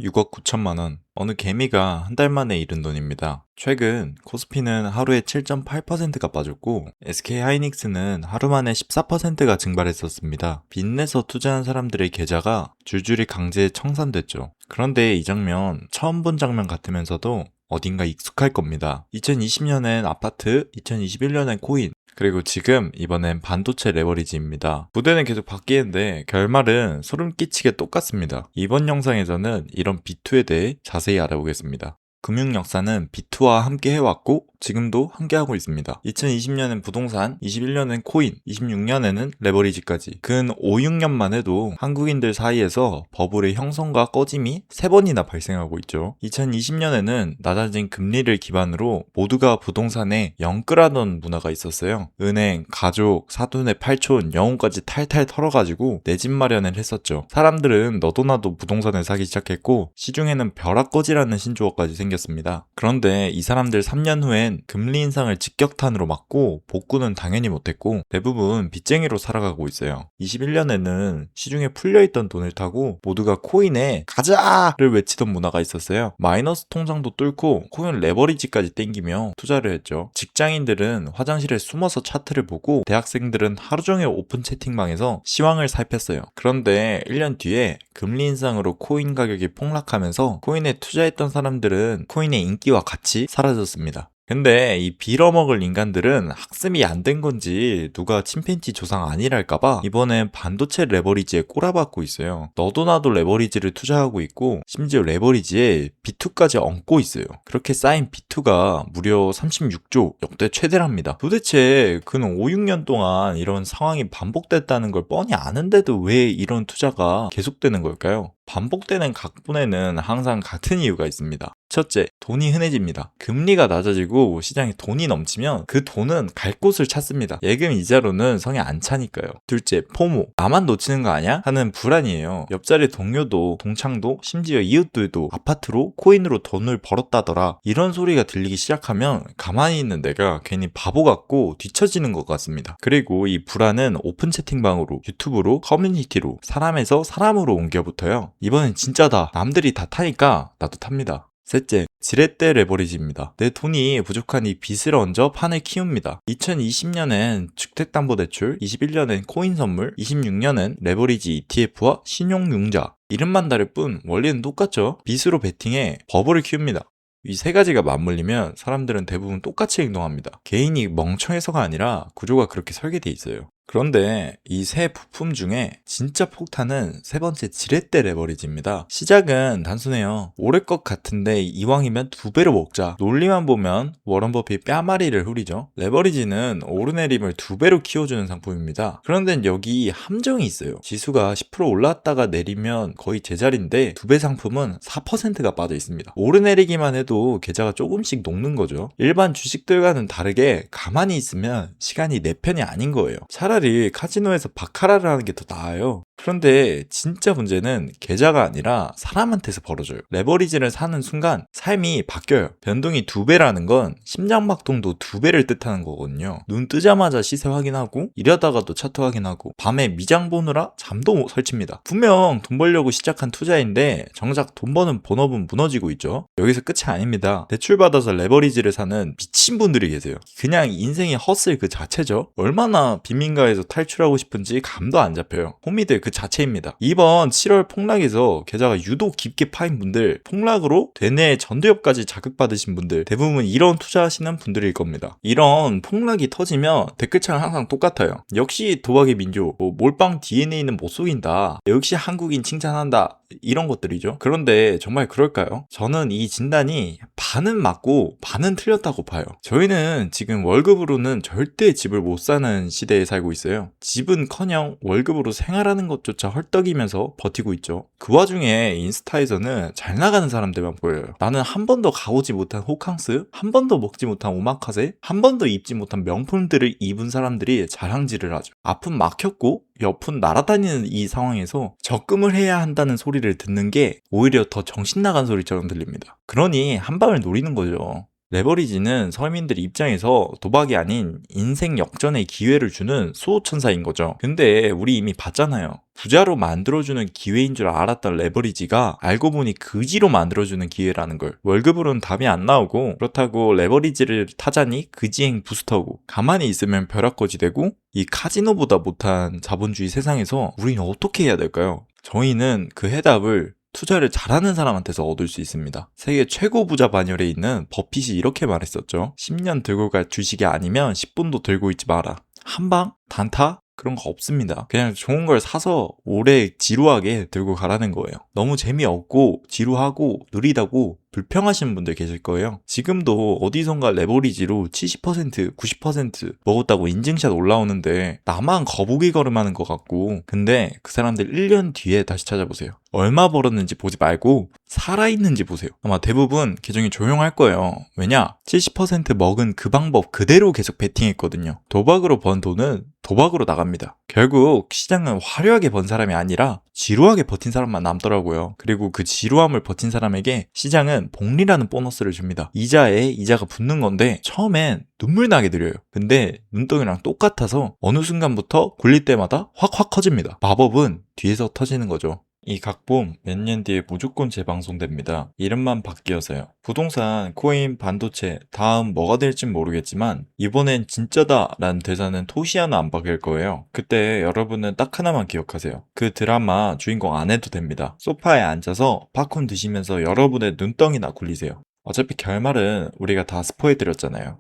6억 9천만 원. 어느 개미가 한 달 만에 잃은 돈입니다. 최근 코스피는 하루에 7.8%가 빠졌고 SK하이닉스는 하루 만에 14%가 증발했었습니다. 빚내서 투자한 사람들의 계좌가 줄줄이 강제 청산됐죠. 그런데 이 장면 처음 본 장면 같으면서도 어딘가 익숙할 겁니다. 2020년엔 아파트, 2021년엔 코인, 그리고 지금 이번엔 반도체 레버리지입니다. 부대는 계속 바뀌는데 결말은 소름 끼치게 똑같습니다. 이번 영상에서는 이런 B2에 대해 자세히 알아보겠습니다. 금융 역사는 B2와 함께 해왔고 지금도 함께 하고 있습니다. 2020년엔 부동산, 21년엔 코인, 26년에는 레버리지까지 근 5, 6년만 해도 한국인들 사이에서 버블의 형성과 꺼짐이 3번이나 발생하고 있죠. 2020년에는 낮아진 금리를 기반으로 모두가 부동산에 영끌하던 문화가 있었어요. 은행, 가족, 사돈의 팔촌, 영혼까지 탈탈 털어가지고 내 집 마련을 했었죠. 사람들은 너도 나도 부동산을 사기 시작했고 시중에는 벼락거지라는 신조어까지 생겼습니다. 그런데 이 사람들 3년 후엔 금리 인상을 직격탄으로 맞고 복구는 당연히 못했고 대부분 빚쟁이로 살아가고 있어요. 21년에는 시중에 풀려있던 돈을 타고 모두가 코인에 가자를 외치던 문화가 있었어요. 마이너스 통장도 뚫고 코인 레버리지까지 땡기며 투자를 했죠. 직장인들은 화장실에 숨어서 차트를 보고 대학생들은 하루 종일 오픈 채팅방에서 시황을 살폈어요. 그런데 1년 뒤에 금리 인상으로 코인 가격이 폭락하면서 코인에 투자했던 사람들은 코인의 인기와 같이 사라졌습니다. 근데 이 빌어먹을 인간들은 학습이 안 된 건지 누가 침팬지 조상 아니랄까봐 이번엔 반도체 레버리지에 꼬라박고 있어요. 너도 나도 레버리지를 투자하고 있고 심지어 레버리지에 B2까지 얹고 있어요. 그렇게 쌓인 B2가 무려 36조, 역대 최대랍니다. 도대체 그는 5, 6년 동안 이런 상황이 반복됐다는 걸 뻔히 아는데도 왜 이런 투자가 계속되는 걸까요? 반복되는 각본에는 항상 같은 이유가 있습니다. 첫째, 돈이 흔해집니다. 금리가 낮아지고 시장에 돈이 넘치면 그 돈은 갈 곳을 찾습니다. 예금 이자로는 성에 안 차니까요. 둘째, 포모. 나만 놓치는 거 아니야? 하는 불안이에요. 옆자리 동료도, 동창도, 심지어 이웃들도 아파트로, 코인으로 돈을 벌었다더라. 이런 소리가 들리기 시작하면 가만히 있는 내가 괜히 바보 같고 뒤처지는 것 같습니다. 그리고 이 불안은 오픈 채팅방으로, 유튜브로, 커뮤니티로, 사람에서 사람으로 옮겨붙어요. 이번엔 진짜다. 남들이 다 타니까 나도 탑니다. 셋째, 지렛대 레버리지입니다. 내 돈이 부족한 이 빚을 얹어 판을 키웁니다. 2020년엔 주택담보대출, 21년엔 코인 선물, 26년엔 레버리지 ETF와 신용융자. 이름만 다를 뿐 원리는 똑같죠. 빚으로 베팅해 버블을 키웁니다. 이 세 가지가 맞물리면 사람들은 대부분 똑같이 행동합니다. 개인이 멍청해서가 아니라 구조가 그렇게 설계돼 있어요. 그런데 이 세 부품 중에 진짜 폭탄은 세 번째 지렛대 레버리지입니다. 시작은 단순해요. 오를 것 같은데 이왕이면 2배로 먹자. 논리만 보면 워런 버핏 뺨마리를 후리죠. 레버리지는 오르내림을 2배로 키워주는 상품입니다. 그런데 여기 함정이 있어요. 지수가 10% 올랐다가 내리면 거의 제자리인데 2배 상품은 4%가 빠져 있습니다. 오르내리기만 해도 계좌가 조금씩 녹는 거죠. 일반 주식들과는 다르게 가만히 있으면 시간이 내 편이 아닌 거예요. 차라리 카지노에서 바카라를 하는 게 더 나아요. 그런데 진짜 문제는 계좌가 아니라 사람한테서 벌어져요. 레버리지를 사는 순간 삶이 바뀌어요. 변동이 2배라는 건 심장박동도 2배를 뜻하는 거거든요. 눈 뜨자마자 시세 확인하고 이러다가도 차트 확인하고 밤에 미장 보느라 잠도 못 설칩니다. 분명 돈 벌려고 시작한 투자인데 정작 돈 버는 본업은 무너지고 있죠. 여기서 끝이 아닙니다. 대출받아서 레버리지를 사는 미친 분들이 계세요. 그냥 인생의 헛슬 그 자체죠. 얼마나 빈민가에서 탈출하고 싶은지 감도 안 잡혀요. 호미들 그 자체입니다. 이번 7월 폭락에서 계좌가 유독 깊게 파인 분들, 폭락으로 되뇌 전두엽까지 자극받으신 분들, 대부분 이런 투자하시는 분들일 겁니다. 이런 폭락이 터지면 댓글창은 항상 똑같아요. 역시 도박의 민족, 몰빵 DNA는 못 속인다. 역시 한국인 칭찬한다. 이런 것들이죠. 그런데 정말 그럴까요? 저는 이 진단이 반은 맞고 반은 틀렸다고 봐요. 저희는 지금 월급으로는 절대 집을 못 사는 시대에 살고 있어요. 집은커녕 월급으로 생활하는 것조차 헐떡이면서 버티고 있죠. 그 와중에 인스타에서는 잘 나가는 사람들만 보여요. 나는 한 번도 가보지 못한 호캉스, 한 번도 먹지 못한 오마카세, 한 번도 입지 못한 명품들을 입은 사람들이 자랑질을 하죠. 앞은 막혔고 옆은 날아다니는 이 상황에서 적금을 해야 한다는 소리를 듣는 게 오히려 더 정신 나간 소리처럼 들립니다. 그러니 한 방을 노리는 거죠. 레버리지는 서민들 입장에서 도박이 아닌 인생 역전의 기회를 주는 수호천사인 거죠. 근데 우리 이미 봤잖아요. 부자로 만들어주는 기회인 줄 알았던 레버리지가 알고 보니 그지로 만들어주는 기회라는 걸. 월급으로는 답이 안 나오고, 그렇다고 레버리지를 타자니 그지행 부스터고, 가만히 있으면 벼락거지 되고, 이 카지노보다 못한 자본주의 세상에서 우리는 어떻게 해야 될까요? 저희는 그 해답을 투자를 잘하는 사람한테서 얻을 수 있습니다. 세계 최고 부자 반열에 있는 버핏이 이렇게 말했었죠. 10년 들고 갈 주식이 아니면 10분도 들고 있지 마라. 한방? 단타? 그런 거 없습니다. 그냥 좋은 걸 사서 오래 지루하게 들고 가라는 거예요. 너무 재미없고 지루하고 느리다고 불평하시는 분들 계실 거예요. 지금도 어디선가 레버리지로 70%, 90% 먹었다고 인증샷 올라오는데 나만 거북이 걸음하는 것 같고, 근데 그 사람들 1년 뒤에 다시 찾아보세요. 얼마 벌었는지 보지 말고 살아있는지 보세요. 아마 대부분 계정이 조용할 거예요. 왜냐? 70% 먹은 그 방법 그대로 계속 베팅했거든요. 도박으로 번 돈은 도박으로 나갑니다. 결국 시장은 화려하게 번 사람이 아니라 지루하게 버틴 사람만 남더라고요. 그리고 그 지루함을 버틴 사람에게 시장은 복리라는 보너스를 줍니다. 이자에 이자가 붙는 건데 처음엔 눈물 나게 드려요. 근데 눈덩이랑 똑같아서 어느 순간부터 굴릴 때마다 확확 커집니다. 마법은 뒤에서 터지는 거죠. 이 각본 몇 년 뒤에 무조건 재방송됩니다. 이름만 바뀌어서요. 부동산, 코인, 반도체, 다음 뭐가 될진 모르겠지만 이번엔 진짜다 라는 대사는 토시 하나 안 바뀔 거예요. 그때 여러분은 딱 하나만 기억하세요. 그 드라마 주인공 안 해도 됩니다. 소파에 앉아서 팝콘 드시면서 여러분의 눈덩이나 굴리세요. 어차피 결말은 우리가 다 스포해드렸잖아요.